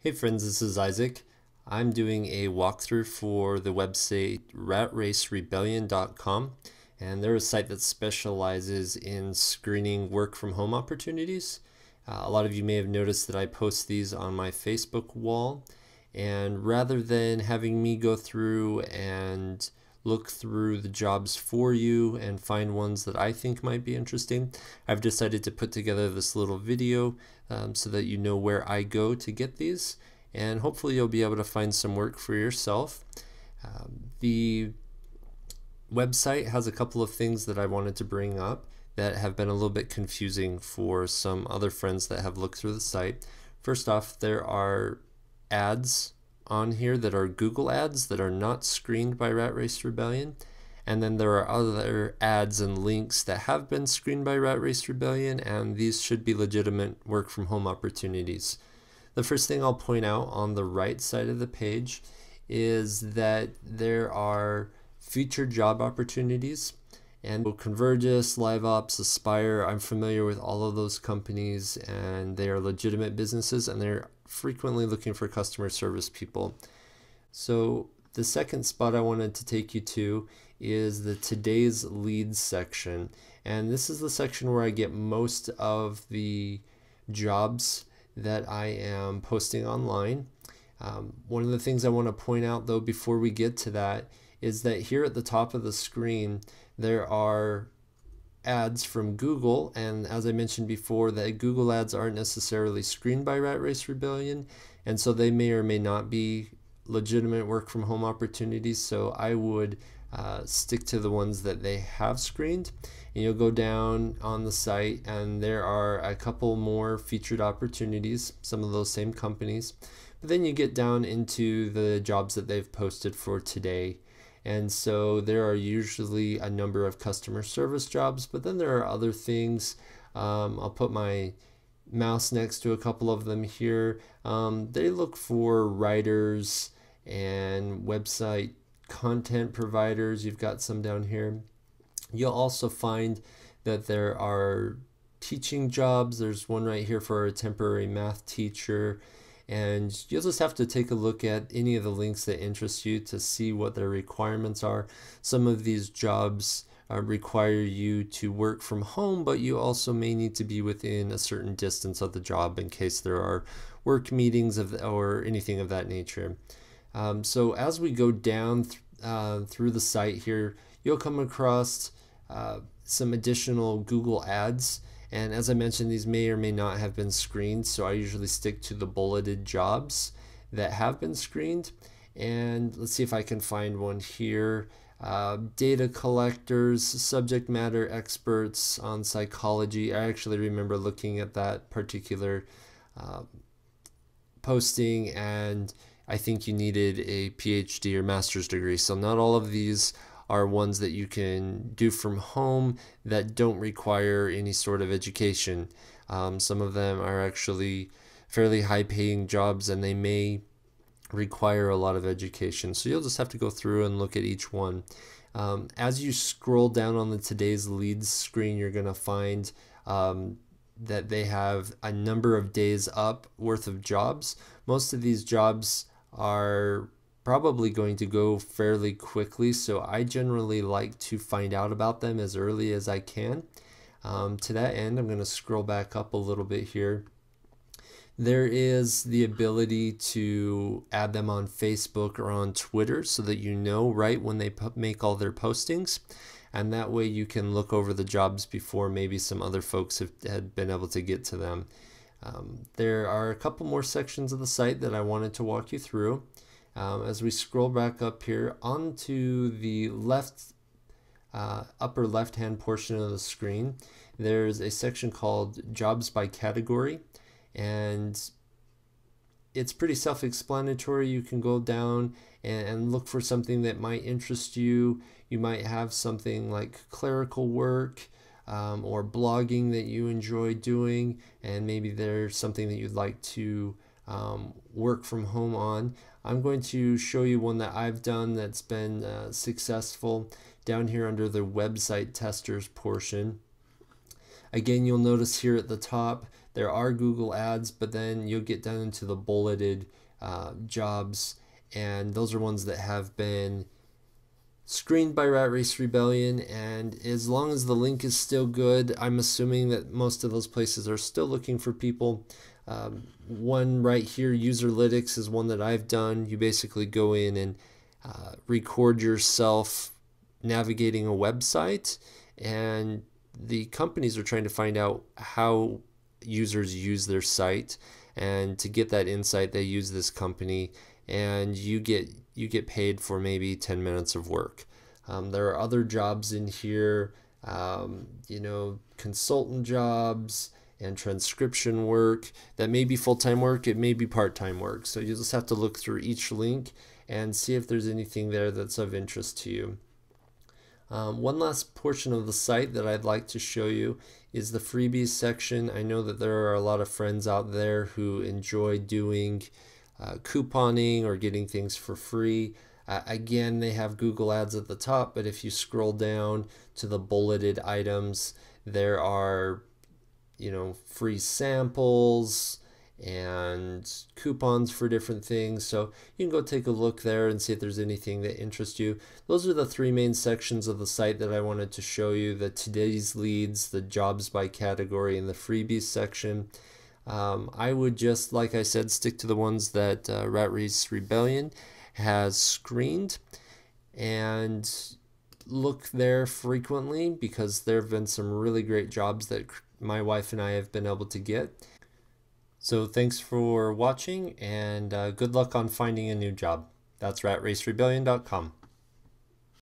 Hey friends, this is Isaac. I'm doing a walkthrough for the website ratracerebellion.com, and they're a site that specializes in screening work from home opportunities. A lot of you may have noticed that I post these on my Facebook wall, and rather than having me go through and look through the jobs for you and find ones that I think might be interesting, I've decided to put together this little video so that you know where I go to get these, and hopefully you'll be able to find some work for yourself. The website has a couple of things that I wanted to bring up that have been a little bit confusing for some other friends that have looked through the site. First off, there are ads on here that are Google ads that are not screened by Rat Race Rebellion. And then there are other ads and links that have been screened by Rat Race Rebellion, and these should be legitimate work from home opportunities. The first thing I'll point out on the right side of the page is that there are featured job opportunities, and Convergys, LiveOps, Aspire, I'm familiar with all of those companies, and they are legitimate businesses, and they're frequently looking for customer service people. So the second spot I wanted to take you to is the Today's Leads section, and this is the section where I get most of the jobs that I am posting online. One of the things I want to point out though before we get to that is that here at the top of the screen there are ads from Google, and as I mentioned before, that Google ads aren't necessarily screened by Rat Race Rebellion, and so they may or may not be legitimate work from home opportunities. So I would stick to the ones that they have screened, and you'll go down on the site and there are a couple more featured opportunities, some of those same companies, but then you get down into the jobs that they've posted for today. And so there are usually a number of customer service jobs, but then there are other things. I'll put my mouse next to a couple of them here. They look for writers and website content providers. You've got some down here. You'll also find that there are teaching jobs. There's one right here for a temporary math teacher, and you'll just have to take a look at any of the links that interest you to see what their requirements are. Some of these jobs require you to work from home, but you also may need to be within a certain distance of the job in case there are work meetings or anything of that nature. So as we go down through the site here, you'll come across some additional Google ads, and as I mentioned, these may or may not have been screened, so I usually stick to the bulleted jobs that have been screened. And let's see if I can find one here. Data collectors, subject matter experts on psychology. I actually remember looking at that particular posting, and I think you needed a PhD or master's degree. So not all of these are ones that you can do from home that don't require any sort of education. Some of them are actually fairly high paying jobs, and they may require a lot of education. So you'll just have to go through and look at each one. As you scroll down on the Today's Leads screen, you're going to find that they have a number of days up worth of jobs. Most of these jobs are probably going to go fairly quickly, so I generally like to find out about them as early as I can. To that end, I'm going to scroll back up a little bit here. There is the ability to add them on Facebook or on Twitter so that you know right when they make all their postings, and that way you can look over the jobs before maybe some other folks had been able to get to them. There are a couple more sections of the site that I wanted to walk you through. As we scroll back up here onto the left upper left hand portion of the screen, there's a section called Jobs by Category, and it's pretty self-explanatory. You can go down and look for something that might interest you. You might have something like clerical work or blogging that you enjoy doing, and maybe there's something that you'd like to work from home on. I'm going to show you one that I've done that's been successful down here under the website testers portion. Again, you'll notice here at the top There are Google ads, but then you'll get down into the bulleted jobs, and those are ones that have been screened by Rat Race Rebellion, and as long as the link is still good, I'm assuming that most of those places are still looking for people. One right here, Userlytics, is one that I've done. You basically go in and record yourself navigating a website, and the companies are trying to find out how users use their site, and to get that insight they use this company, and you get paid for maybe 10 minutes of work. There are other jobs in here, consultant jobs and transcription work that may be full-time work, it may be part-time work. So you just have to look through each link and see if there's anything there that's of interest to you. One last portion of the site that I'd like to show you is the freebies section. I know that there are a lot of friends out there who enjoy doing couponing or getting things for free. Again, they have Google ads at the top, but if you scroll down to the bulleted items, there are free samples and coupons for different things. So you can go take a look there and see if there's anything that interests you. Those are the three main sections of the site that I wanted to show you: the today's leads, the jobs by category, and the freebies section. I would just, like I said, stick to the ones that Rat Race Rebellion has screened, and look there frequently, because there have been some really great jobs that my wife and I have been able to get. So thanks for watching, and good luck on finding a new job. That's ratracerebellion.com.